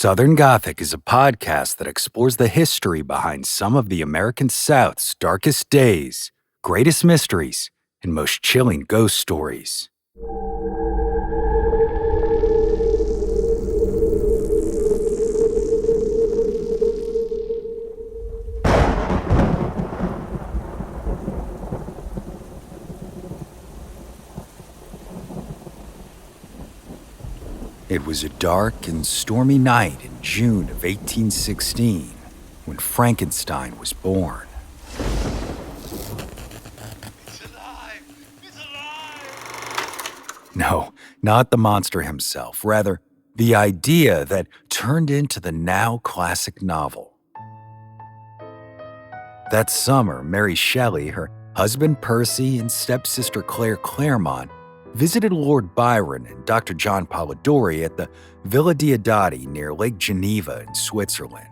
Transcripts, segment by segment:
Southern Gothic is a podcast that explores the history behind some of the American South's darkest days, greatest mysteries, and most chilling ghost stories. It was a dark and stormy night in June of 1816 when Frankenstein was born. It's alive! It's alive! No, not the monster himself, rather, the idea that turned into the now classic novel. That summer, Mary Shelley, her husband Percy, and stepsister Claire Claremont visited Lord Byron and Dr. John Polidori at the Villa Diodati near Lake Geneva in Switzerland.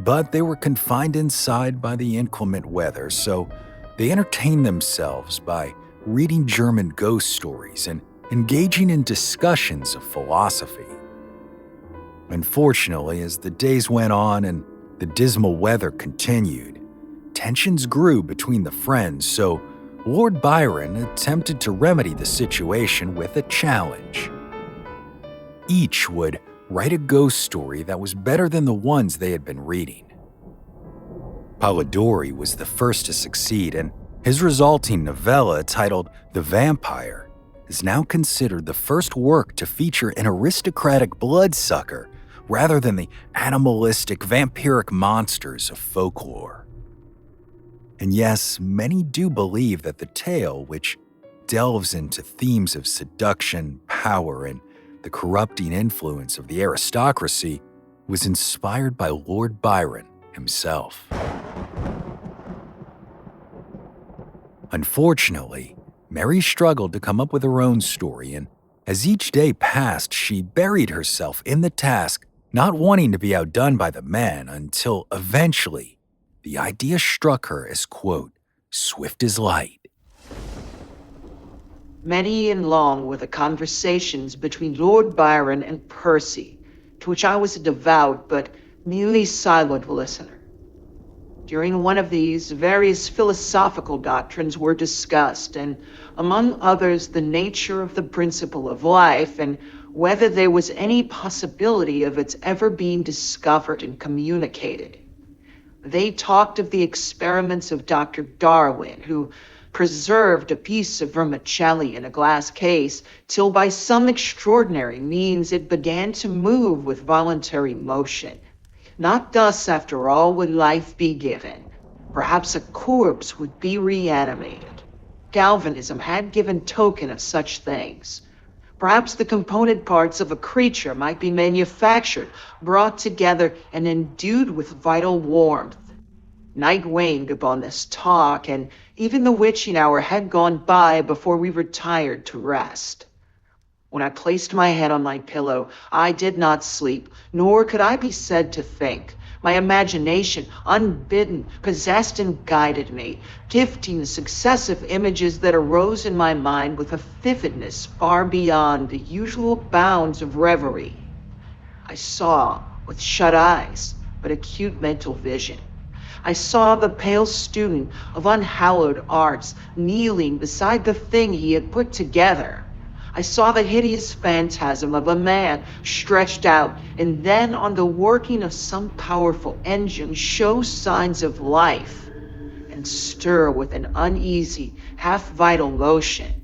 But they were confined inside by the inclement weather, so they entertained themselves by reading German ghost stories and engaging in discussions of philosophy. Unfortunately, as the days went on and the dismal weather continued, tensions grew between the friends, so Lord Byron attempted to remedy the situation with a challenge. Each would write a ghost story that was better than the ones they had been reading. Polidori was the first to succeed, and his resulting novella, titled The Vampire, is now considered the first work to feature an aristocratic bloodsucker rather than the animalistic vampiric monsters of folklore. And yes, many do believe that the tale, which delves into themes of seduction, power, and the corrupting influence of the aristocracy, was inspired by Lord Byron himself. Unfortunately, Mary struggled to come up with her own story, and as each day passed, she buried herself in the task, not wanting to be outdone by the men until eventually the idea struck her as, quote, swift as light. Many and long were the conversations between Lord Byron and Percy, to which I was a devout but merely silent listener. During one of these, various philosophical doctrines were discussed, and among others, the nature of the principle of life and whether there was any possibility of its ever being discovered and communicated. They talked of the experiments of Dr. Darwin, who preserved a piece of vermicelli in a glass case till by some extraordinary means it began to move with voluntary motion. Not thus, after all, would life be given. Perhaps a corpse would be reanimated. Galvanism had given token of such things. Perhaps the component parts of a creature might be manufactured, brought together, and endued with vital warmth. Night waned upon this talk, and even the witching hour had gone by before we retired to rest. When I placed my head on my pillow, I did not sleep, nor could I be said to think. My imagination, unbidden, possessed and guided me, gifting successive images that arose in my mind with a vividness far beyond the usual bounds of reverie. I saw, with shut eyes, but acute mental vision. I saw the pale student of unhallowed arts kneeling beside the thing he had put together. I saw the hideous phantasm of a man stretched out, and then on the working of some powerful engine show signs of life and stir with an uneasy, half-vital motion.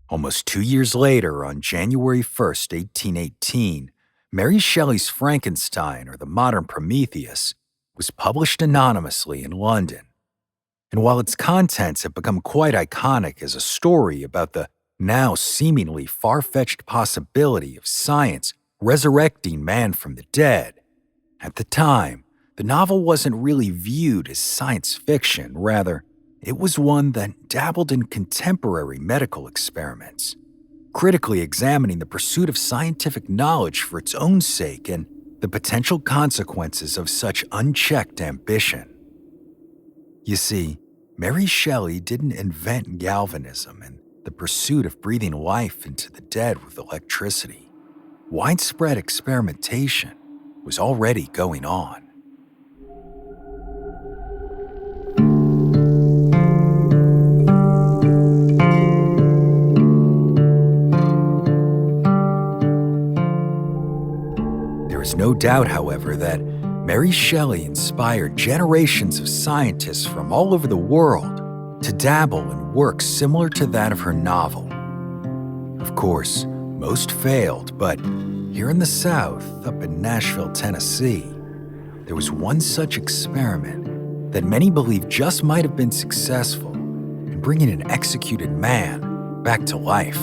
Almost 2 years later, on January 1st, 1818, Mary Shelley's Frankenstein, or the Modern Prometheus, was published anonymously in London. And while its contents have become quite iconic as a story about the now seemingly far-fetched possibility of science resurrecting man from the dead, at the time, the novel wasn't really viewed as science fiction. Rather, it was one that dabbled in contemporary medical experiments, critically examining the pursuit of scientific knowledge for its own sake and the potential consequences of such unchecked ambition. You see, Mary Shelley didn't invent galvanism and the pursuit of breathing life into the dead with electricity. widespread experimentation was already going on. There is no doubt, however, that Mary Shelley inspired generations of scientists from all over the world to dabble in work similar to that of her novel. Of course, most failed, but here in the South, up in Nashville, Tennessee, there was one such experiment that many believe just might have been successful in bringing an executed man back to life.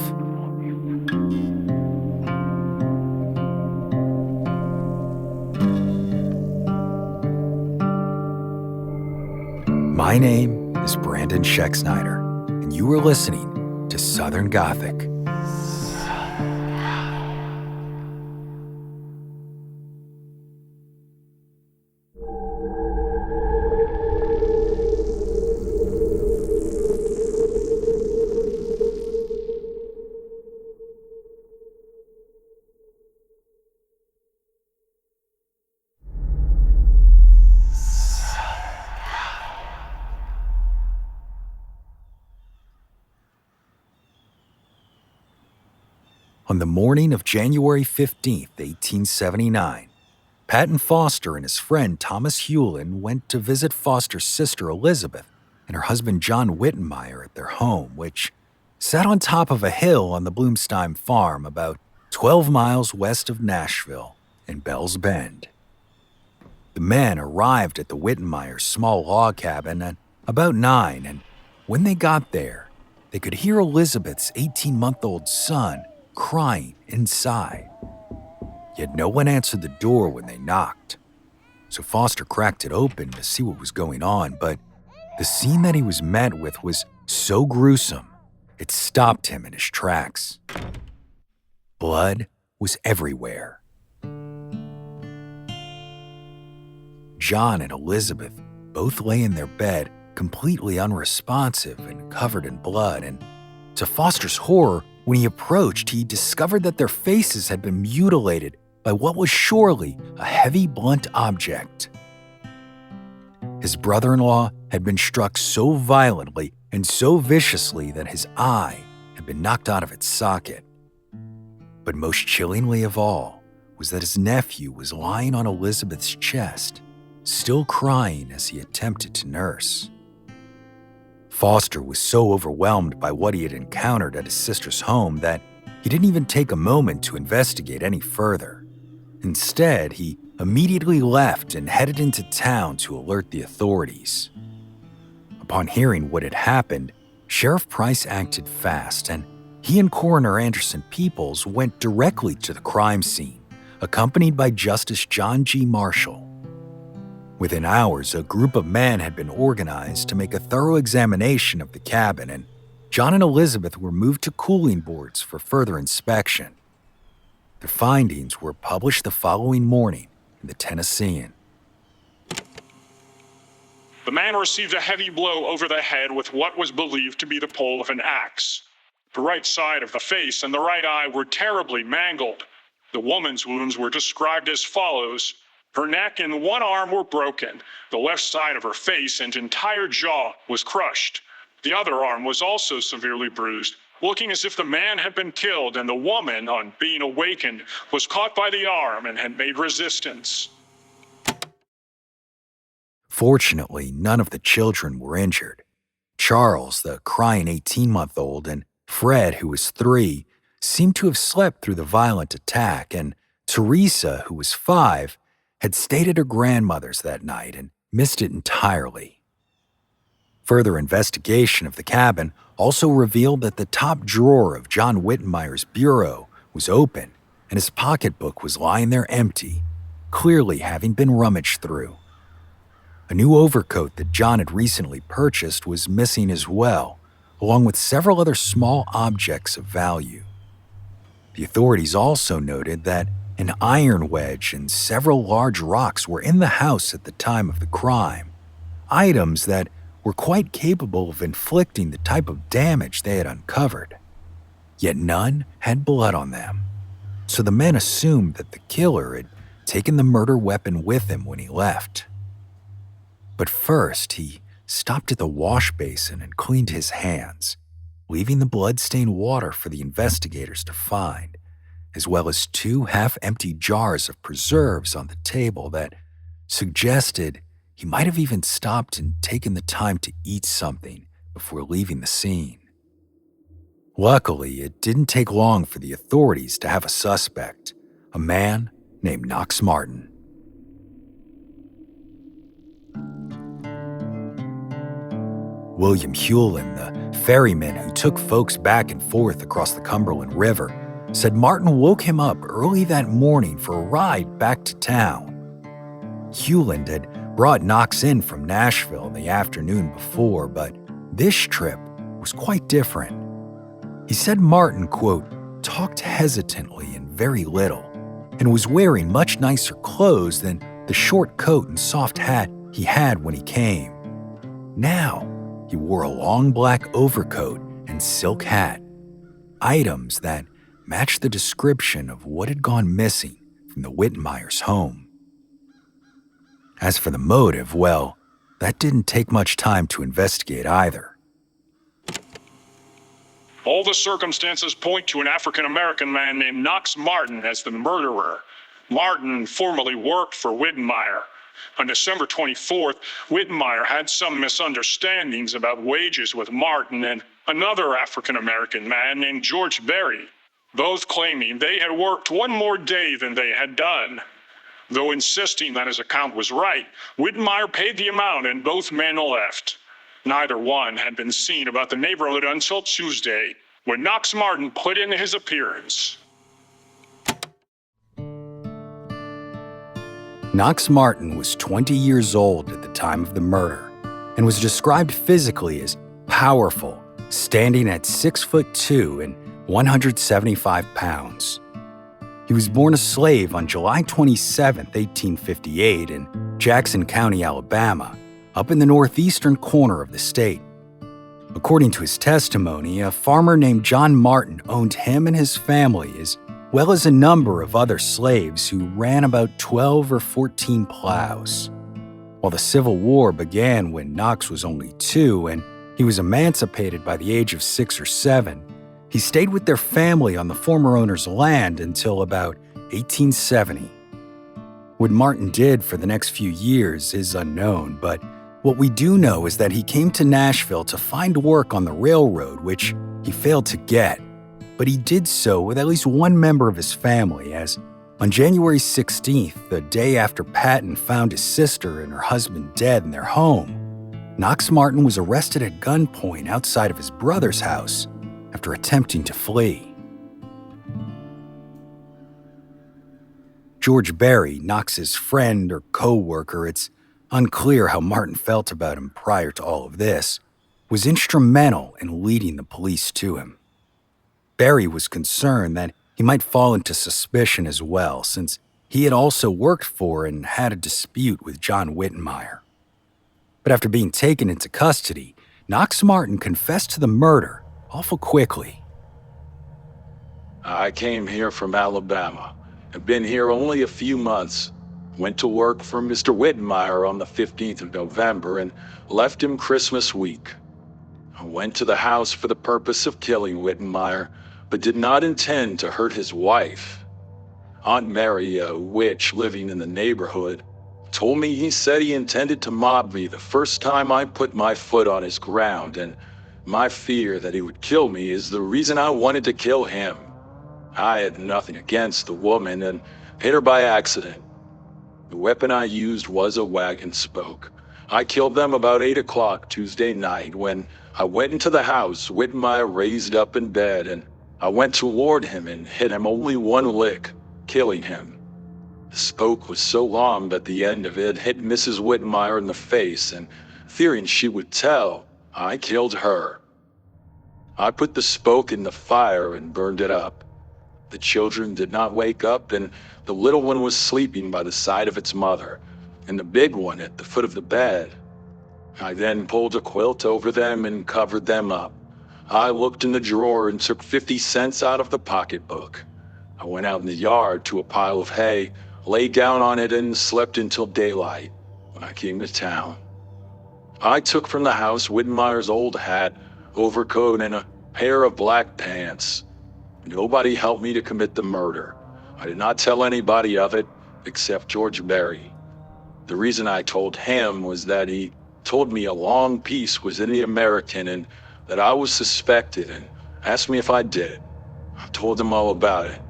My name is Brandon Schexnayder, and you are listening to Southern Gothic. On the morning of January 15, 1879, Patton Foster and his friend Thomas Hewlin went to visit Foster's sister Elizabeth and her husband John Wittenmeier at their home, which sat on top of a hill on the Bloomstein farm about 12 miles west of Nashville in Bell's Bend. The men arrived at the Wittenmeiers' small log cabin at about 9, and when they got there, they could hear Elizabeth's 18-month-old son crying inside. Yet no one answered the door when they knocked. So Foster cracked it open to see what was going on, but the scene that he was met with was so gruesome, it stopped him in his tracks. Blood was everywhere. John and Elizabeth both lay in their bed, completely unresponsive and covered in blood, and to Foster's horror, when he approached, he discovered that their faces had been mutilated by what was surely a heavy, blunt object. His brother-in-law had been struck so violently and so viciously that his eye had been knocked out of its socket. But most chillingly of all was that his nephew was lying on Elizabeth's chest, still crying as he attempted to nurse. Foster was so overwhelmed by what he had encountered at his sister's home that he didn't even take a moment to investigate any further. Instead, he immediately left and headed into town to alert the authorities. Upon hearing what had happened, Sheriff Price acted fast, and he and Coroner Anderson Peoples went directly to the crime scene, accompanied by Justice John G. Marshall. Within hours, a group of men had been organized to make a thorough examination of the cabin, and John and Elizabeth were moved to cooling boards for further inspection. Their findings were published the following morning in the Tennessean. The man received a heavy blow over the head with what was believed to be the pole of an axe. The right side of the face and the right eye were terribly mangled. The woman's wounds were described as follows. Her neck and one arm were broken. The left side of her face and entire jaw was crushed. The other arm was also severely bruised, looking as if the man had been killed and the woman, on being awakened, was caught by the arm and had made resistance. Fortunately, none of the children were injured. Charles, the crying 18-month-old, and Fred, who was 3, seemed to have slept through the violent attack, and Teresa, who was 5, had stayed at her grandmother's that night and missed it entirely. Further investigation of the cabin also revealed that the top drawer of John Wittenmeier's bureau was open and his pocketbook was lying there empty, clearly having been rummaged through. A new overcoat that John had recently purchased was missing as well, along with several other small objects of value. The authorities also noted that an iron wedge and several large rocks were in the house at the time of the crime, items that were quite capable of inflicting the type of damage they had uncovered. Yet none had blood on them. so the men assumed that the killer had taken the murder weapon with him when he left. But first, he stopped at the wash basin and cleaned his hands, leaving the blood-stained water for the investigators to find, as well as 2 half-empty jars of preserves on the table that suggested he might have even stopped and taken the time to eat something before leaving the scene. Luckily, it didn't take long for the authorities to have a suspect, a man named Knox Martin. William Hewlin, the ferryman who took folks back and forth across the Cumberland River, said Martin woke him up early that morning for a ride back to town. Hewlin had brought Knox in from Nashville the afternoon before, but this trip was quite different. He said Martin, quote, talked hesitantly and very little, and was wearing much nicer clothes than the short coat and soft hat he had when he came. Now, he wore a long black overcoat and silk hat, items that matched the description of what had gone missing from the Wittenmeiers' home. As for the motive, well, that didn't take much time to investigate either. All the circumstances point to an African-American man named Knox Martin as the murderer. Martin formerly worked for Wittenmeier. On December 24th, Wittenmeier had some misunderstandings about wages with Martin and another African-American man named George Berry, both claiming they had worked one more day than they had done. Though insisting that his account was right, Wittenmeier paid the amount and both men left. Neither one had been seen about the neighborhood until Tuesday, when Knox Martin put in his appearance. Knox Martin was 20 years old at the time of the murder and was described physically as powerful, standing at 6'2" and 175 pounds. He was born a slave on July 27, 1858 in Jackson County, Alabama, up in the northeastern corner of the state. According to his testimony, a farmer named John Martin owned him and his family, as well as a number of other slaves who ran about 12 or 14 plows. While the Civil War began when Knox was only 2 and he was emancipated by the age of 6 or 7, he stayed with their family on the former owner's land until about 1870. What Martin did for the next few years is unknown, but what we do know is that he came to Nashville to find work on the railroad, which he failed to get. But he did so with at least one member of his family, as on January 16th, the day after Patton found his sister and her husband dead in their home, Knox Martin was arrested at gunpoint outside of his brother's house after attempting to flee. George Berry, Knox's friend or co-worker, it's unclear how Martin felt about him prior to all of this, was instrumental in leading the police to him. Berry was concerned that he might fall into suspicion as well, since he had also worked for and had a dispute with John Wittenmeier. But after being taken into custody, Knox Martin confessed to the murder awful quickly. I came here from Alabama. I've been here only a few months. Went to work for Mr. Wittenmeier on the 15th of November and left him Christmas week. I went to the house for the purpose of killing Wittenmeier, but did not intend to hurt his wife. Aunt Mary, a witch living in the neighborhood, told me he said he intended to mob me the first time I put my foot on his ground, and my fear that he would kill me is the reason I wanted to kill him. I had nothing against the woman and hit her by accident. The weapon I used was a wagon spoke. I killed them about 8 o'clock Tuesday night. When I went into the house, Wittenmeier raised up in bed, and I went toward him and hit him only one lick, killing him. The spoke was so long that the end of it hit Mrs. Wittenmeier in the face, and fearing she would tell, I killed her. I put the spoke in the fire and burned it up. The children did not wake up, and the little one was sleeping by the side of its mother, and the big one at the foot of the bed. I then pulled a quilt over them and covered them up. I looked in the drawer and took 50 cents out of the pocketbook. I went out in the yard to a pile of hay, lay down on it, and slept until daylight when I came to town. I took from the house Wittenmeier's old hat, overcoat, and a pair of black pants. Nobody helped me to commit the murder. I did not tell anybody of it except George Berry. The reason I told him was that he told me a long piece was in the American and that I was suspected and asked me if I did it. I told him all about it.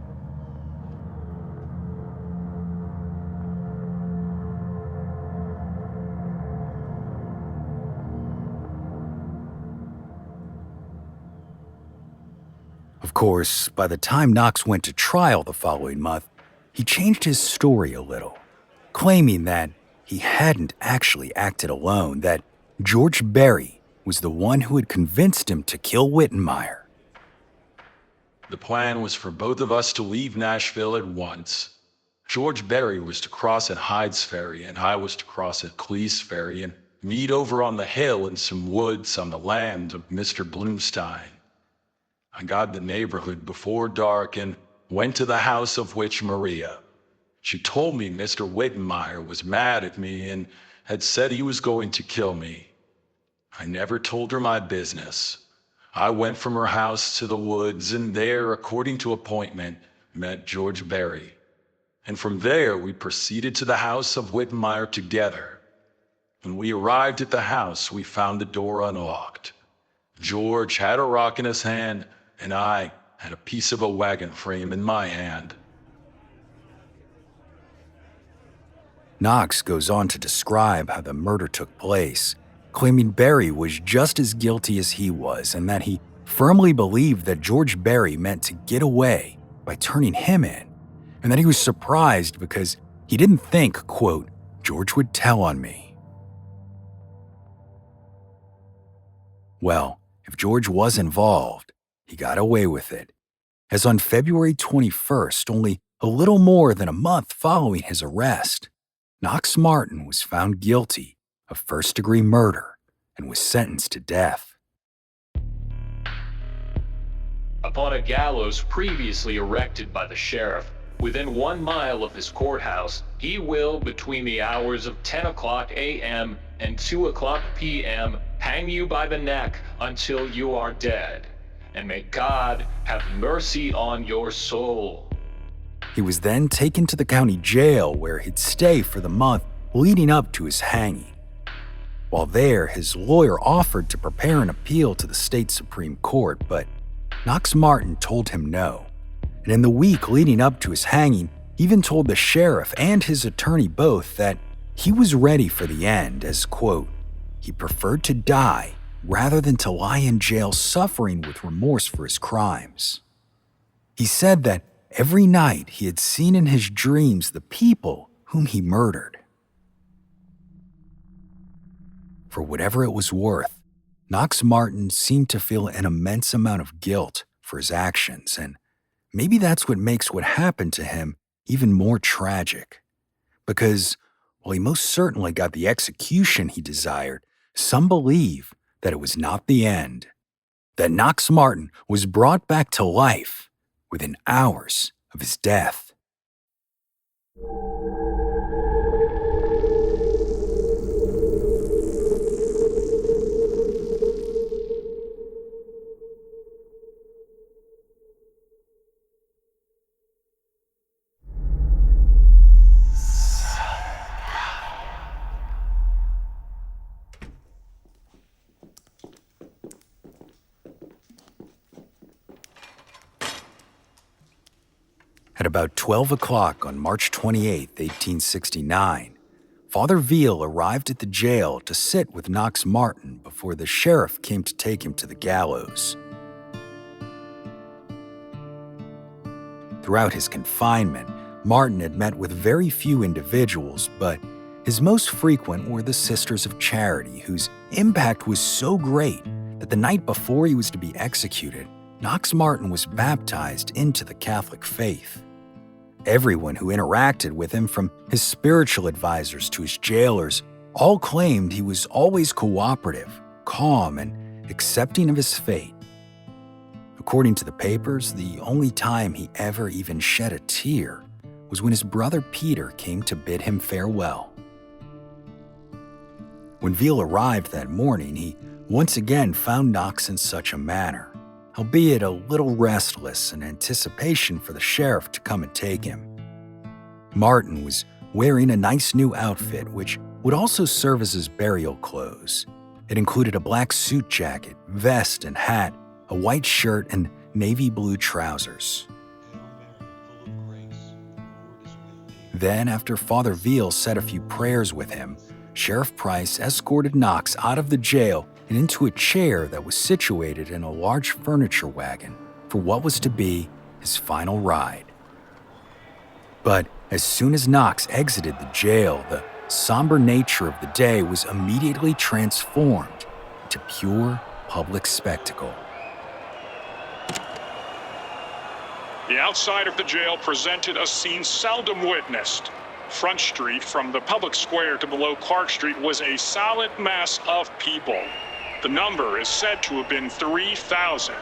Of course, by the time Knox went to trial the following month, he changed his story a little, claiming that he hadn't actually acted alone, that George Berry was the one who had convinced him to kill Wittenmeier. The plan was for both of us to leave Nashville at once. George Berry was to cross at Hyde's Ferry, and I was to cross at Cleese Ferry and meet over on the hill in some woods on the land of Mr. Bloomstein. I got the neighborhood before dark and went to the house of Witch Maria. She told me Mr. Wittenmeier was mad at me and had said he was going to kill me. I never told her my business. I went from her house to the woods and there, according to appointment, met George Berry. And from there we proceeded to the house of Wittenmeier together. When we arrived at the house, we found the door unlocked. George had a rock in his hand, and I had a piece of a wagon frame in my hand. Knox goes on to describe how the murder took place, claiming Berry was just as guilty as he was and that he firmly believed that George Berry meant to get away by turning him in, and that he was surprised because he didn't think, quote, George would tell on me. Well, if George was involved, he got away with it, as on February 21st, only a little more than a month following his arrest, Knox Martin was found guilty of first-degree murder and was sentenced to death. Upon a gallows previously erected by the sheriff, within 1 mile of his courthouse, he will, between the hours of 10 o'clock a.m. and 2 o'clock p.m., hang you by the neck until you are dead. And may God have mercy on your soul. He was then taken to the county jail where he'd stay for the month leading up to his hanging. While there, his lawyer offered to prepare an appeal to the state Supreme Court, but Knox Martin told him no. And in the week leading up to his hanging, he even told the sheriff and his attorney both that he was ready for the end as, quote, he preferred to die rather than to lie in jail suffering with remorse for his crimes. He said that every night he had seen in his dreams the people whom he murdered. For whatever it was worth, Knox Martin seemed to feel an immense amount of guilt for his actions, and maybe that's what makes what happened to him even more tragic. Because while he most certainly got the execution he desired, some believe that it was not the end, that Knox Martin was brought back to life within hours of his death. At about 12 o'clock on March 28, 1869, Father Veal arrived at the jail to sit with Knox Martin before the sheriff came to take him to the gallows. Throughout his confinement, Martin had met with very few individuals, but his most frequent were the Sisters of Charity, whose impact was so great that the night before he was to be executed, Knox Martin was baptized into the Catholic faith. Everyone who interacted with him, from his spiritual advisors to his jailers, all claimed he was always cooperative, calm, and accepting of his fate. According to the papers, the only time he ever even shed a tear was when his brother Peter came to bid him farewell. When Veal arrived that morning, he once again found Knox in such a manner, albeit a little restless in anticipation for the sheriff to come and take him. Martin was wearing a nice new outfit, which would also serve as his burial clothes. It included a black suit jacket, vest and hat, a white shirt, and navy blue trousers. Then, after Father Veal said a few prayers with him, Sheriff Price escorted Knox out of the jail and into a chair that was situated in a large furniture wagon for what was to be his final ride. But as soon as Knox exited the jail, the somber nature of the day was immediately transformed into pure public spectacle. The outside of the jail presented a scene seldom witnessed. Front Street, from the public square to below Clark Street, was a solid mass of people. The number is said to have been 3,000.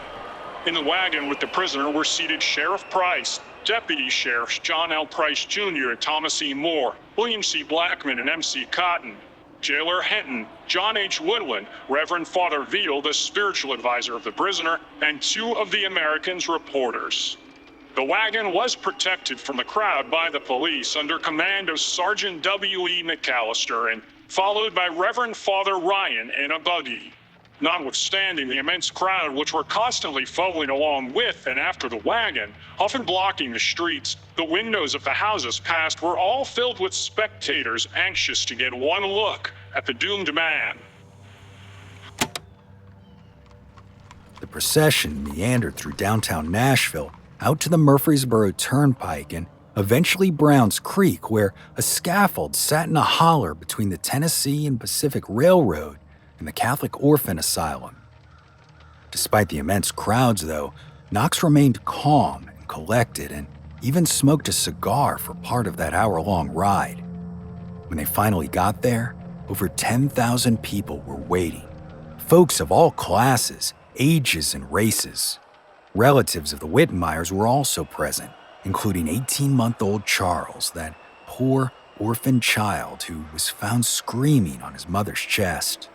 In the wagon with the prisoner were seated Sheriff Price, Deputy Sheriffs John L. Price Jr. and Thomas E. Moore, William C. Blackman and M.C. Cotton, Jailer Hinton, John H. Woodland, Reverend Father Veal, the spiritual advisor of the prisoner, and 2 of the Americans' reporters. The wagon was protected from the crowd by the police under command of Sergeant W.E. McAllister and followed by Reverend Father Ryan in a buggy. Notwithstanding the immense crowd which were constantly following along with and after the wagon, often blocking the streets, the windows of the houses passed were all filled with spectators anxious to get one look at the doomed man. The procession meandered through downtown Nashville, out to the Murfreesboro Turnpike, and eventually Browns Creek, where a scaffold sat in a holler between the Tennessee and Pacific Railroad and the Catholic Orphan Asylum. Despite the immense crowds, though, Knox remained calm and collected and even smoked a cigar for part of that hour-long ride. When they finally got there, over 10,000 people were waiting. Folks of all classes, ages, and races. Relatives of the Wittenmeiers were also present, including 18-month-old Charles, that poor orphan child who was found screaming on his mother's chest.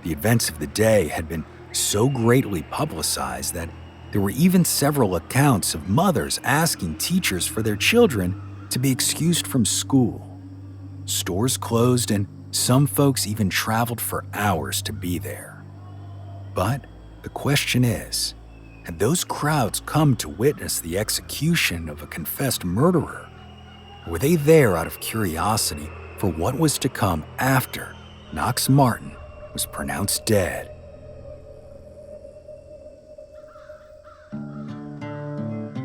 The events of the day had been so greatly publicized that there were even several accounts of mothers asking teachers for their children to be excused from school. Stores closed, and some folks even traveled for hours to be there. But the question is, had those crowds come to witness the execution of a confessed murderer? Or were they there out of curiosity for what was to come after Knox Martin was pronounced dead?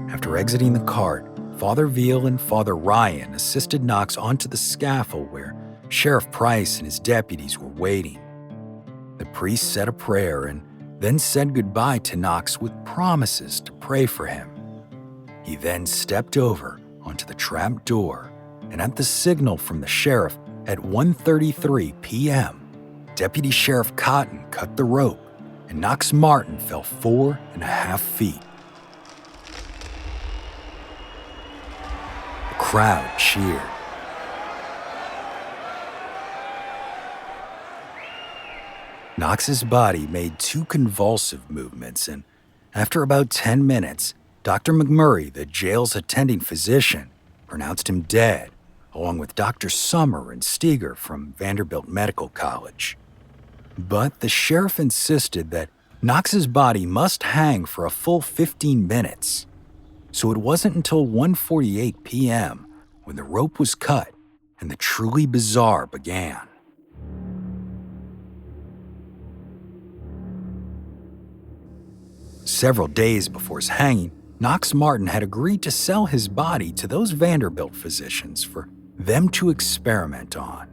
After exiting the cart, Father Veal and Father Ryan assisted Knox onto the scaffold where Sheriff Price and his deputies were waiting. The priest said a prayer and then said goodbye to Knox with promises to pray for him. He then stepped over onto the trap door, and at the signal from the sheriff at 1:33 p.m., Deputy Sheriff Cotton cut the rope, and Knox Martin fell 4.5 feet. The crowd cheered. Knox's body made 2 convulsive movements, and after about 10 minutes, Dr. McMurray, the jail's attending physician, pronounced him dead, along with Dr. Summer and Steger from Vanderbilt Medical College. But the sheriff insisted that Knox's body must hang for a full 15 minutes. So it wasn't until 1:48 p.m. when the rope was cut and the truly bizarre began. Several days before his hanging, Knox Martin had agreed to sell his body to those Vanderbilt physicians for them to experiment on.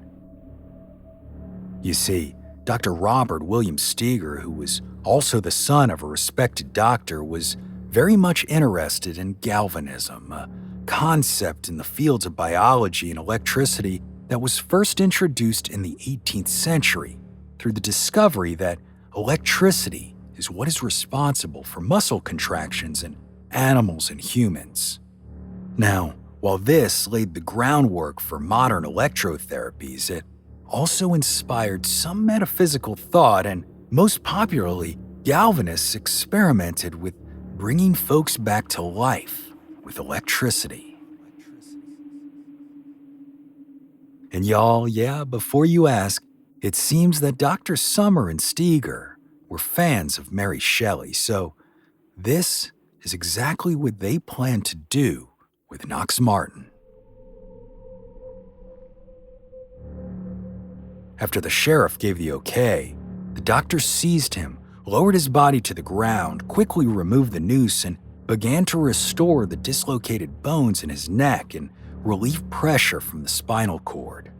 You see, Dr. Robert William Steger, who was also the son of a respected doctor, was very much interested in galvanism, a concept in the fields of biology and electricity that was first introduced in the 18th century through the discovery that electricity is what is responsible for muscle contractions in animals and humans. Now, while this laid the groundwork for modern electrotherapies, it also inspired some metaphysical thought, and most popularly, Galvanists experimented with bringing folks back to life with electricity. And y'all, before you ask, it seems that Dr. Summer and Steger were fans of Mary Shelley, so this is exactly what they plan to do with Knox Martin. After the sheriff gave the okay, the doctor seized him, lowered his body to the ground, quickly removed the noose, and began to restore the dislocated bones in his neck and relieve pressure from the spinal cord.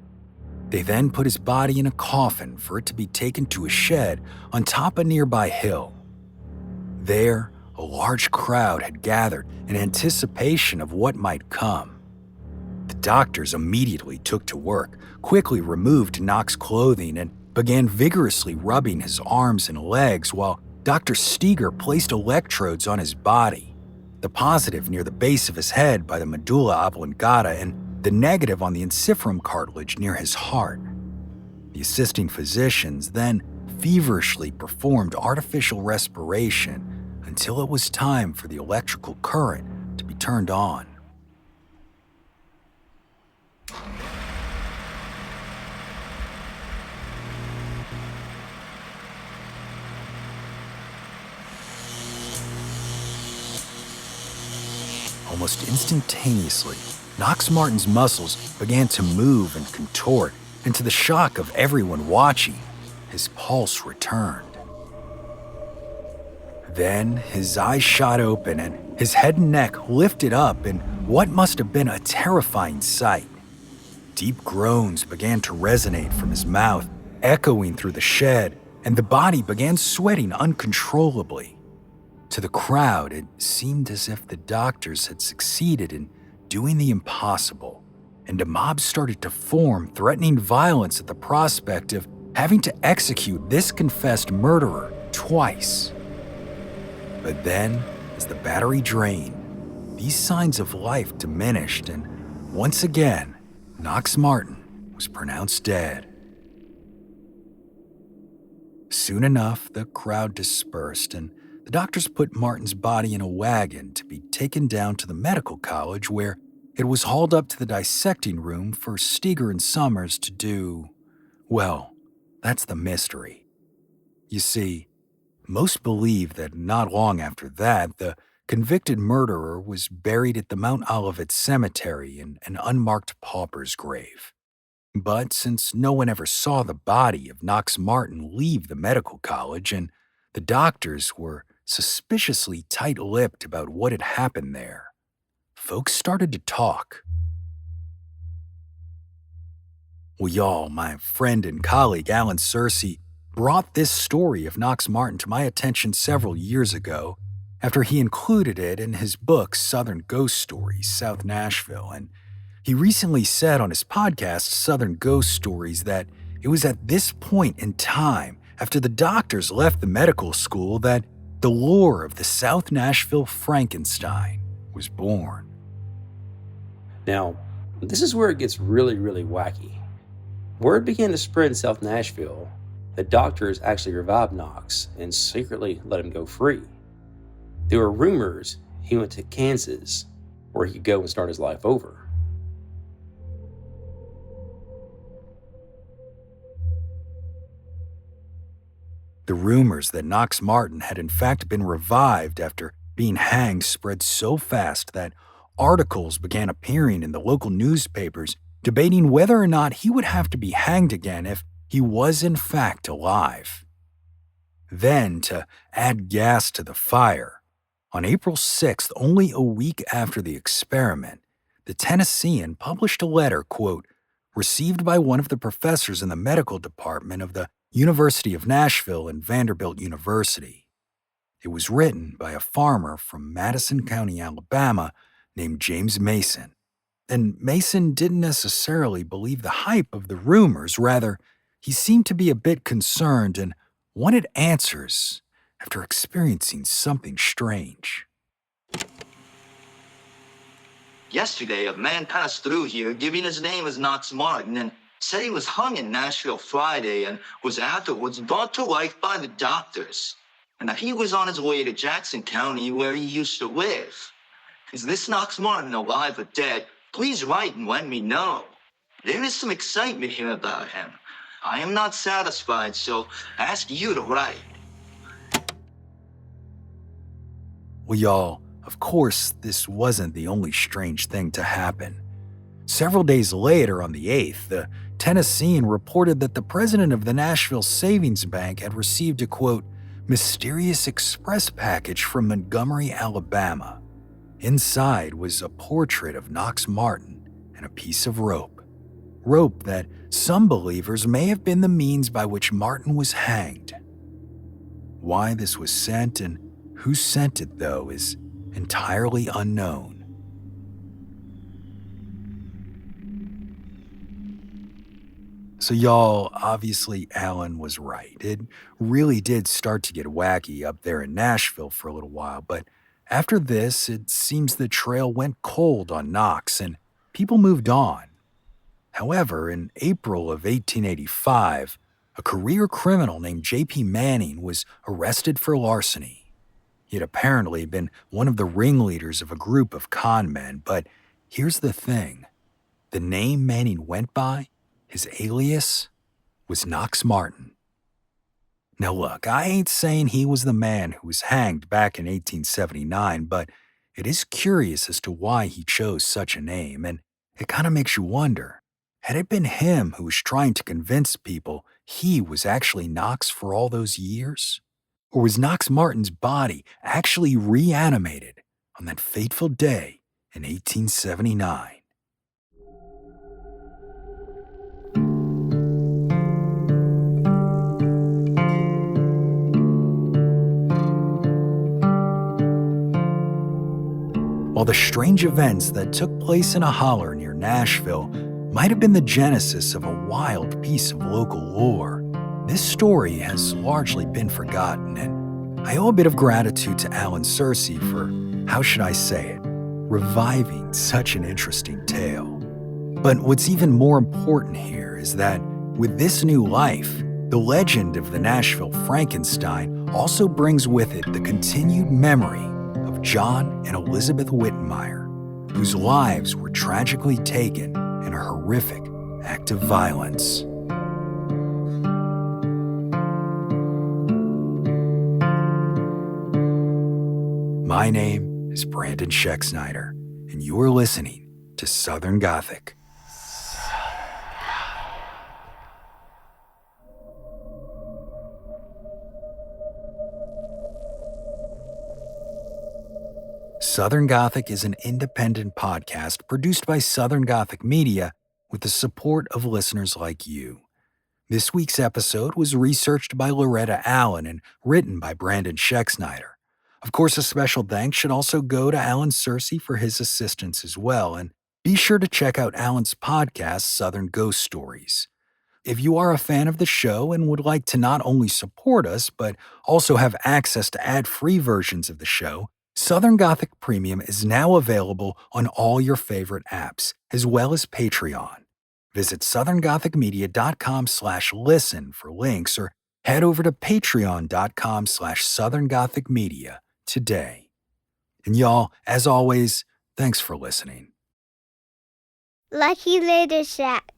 They then put his body in a coffin for it to be taken to a shed on top a nearby hill. There, a large crowd had gathered in anticipation of what might come. The doctors immediately took to work, quickly removed Knox's clothing, and began vigorously rubbing his arms and legs while Dr. Steger placed electrodes on his body, the positive near the base of his head by the medulla oblongata and the negative on the ensiferum cartilage near his heart. The assisting physicians then feverishly performed artificial respiration until it was time for the electrical current to be turned on. Almost instantaneously, Knox Martin's muscles began to move and contort, and to the shock of everyone watching, his pulse returned. Then his eyes shot open and his head and neck lifted up in what must have been a terrifying sight. Deep groans began to resonate from his mouth, echoing through the shed, and the body began sweating uncontrollably. To the crowd, it seemed as if the doctors had succeeded in doing the impossible, and a mob started to form, threatening violence at the prospect of having to execute this confessed murderer twice. But then, as the battery drained, these signs of life diminished, and once again, Knox Martin was pronounced dead. Soon enough, the crowd dispersed, and the doctors put Martin's body in a wagon to be taken down to the medical college, where it was hauled up to the dissecting room for Steger and Summers to do, well, that's the mystery. You see, most believe that not long after that, the convicted murderer was buried at the Mount Olivet Cemetery in an unmarked pauper's grave. But since no one ever saw the body of Knox Martin leave the medical college, and the doctors were suspiciously tight-lipped about what had happened there, folks started to talk. Well, y'all, my friend and colleague Alan Searcy brought this story of Knox Martin to my attention several years ago after he included it in his book Southern Ghost Stories, South Nashville, and he recently said on his podcast, Southern Ghost Stories, that it was at this point in time, after the doctors left the medical school, that the lore of the South Nashville Frankenstein was born. Now, this is where it gets really, really wacky. Word began to spread in South Nashville that doctors actually revived Knox and secretly let him go free. There were rumors he went to Kansas, where he could go and start his life over. The rumors that Knox Martin had in fact been revived after being hanged spread so fast that articles began appearing in the local newspapers debating whether or not he would have to be hanged again if he was in fact alive. Then, to add gas to the fire, on April 6th, only a week after the experiment, the Tennessean published a letter, quote, received by one of the professors in the medical department of the University of Nashville and Vanderbilt University. It was written by a farmer from Madison County, Alabama, named James Mason. And Mason didn't necessarily believe the hype of the rumors. Rather, he seemed to be a bit concerned and wanted answers after experiencing something strange. Yesterday, a man passed through here giving his name as Knox Martin and said he was hung in Nashville Friday and was afterwards brought to life by the doctors. And that he was on his way to Jackson County where he used to live. Is this Knox Martin alive or dead? Please write and let me know. There is some excitement here about him. I am not satisfied, so I ask you to write. Well, y'all, of course, this wasn't the only strange thing to happen. Several days later, on the 8th, the Tennessean reported that the president of the Nashville Savings Bank had received a, quote, mysterious express package from Montgomery, Alabama. Inside was a portrait of Knox Martin and a piece of rope. Rope that some believers may have been the means by which Martin was hanged. Why this was sent and who sent it, though, is entirely unknown. So y'all, obviously Alan was right. It really did start to get wacky up there in Nashville for a little while, but after this, it seems the trail went cold on Knox and people moved on. However, in April of 1885, a career criminal named J.P. Manning was arrested for larceny. He had apparently been one of the ringleaders of a group of con men, but here's the thing. The name Manning went by, his alias, was Knox Martin. Now look, I ain't saying he was the man who was hanged back in 1879, but it is curious as to why he chose such a name, and it kind of makes you wonder, had it been him who was trying to convince people he was actually Knox for all those years? Or was Knox Martin's body actually reanimated on that fateful day in 1879? While the strange events that took place in a holler near Nashville might have been the genesis of a wild piece of local lore, this story has largely been forgotten, and I owe a bit of gratitude to Alan Searcy for, how should I say it, reviving such an interesting tale. But what's even more important here is that with this new life, the legend of the Nashville Frankenstein also brings with it the continued memory of John and Elizabeth Wittenmeier, whose lives were tragically taken in a horrific act of violence. My name is Brandon Schexnayder, and you are listening to Southern Gothic. Southern Gothic is an independent podcast produced by Southern Gothic Media with the support of listeners like you. This week's episode was researched by Loretta Allen and written by Brandon Schexnayder. Of course, a special thanks should also go to Alan Searcy for his assistance as well, and be sure to check out Alan's podcast, Southern Ghost Stories. If you are a fan of the show and would like to not only support us, but also have access to ad-free versions of the show, Southern Gothic Premium is now available on all your favorite apps, as well as Patreon. Visit southerngothicmedia.com/listen for links, or head over to patreon.com/southerngothicmedia today. And y'all, as always, thanks for listening. Lucky Little Shack.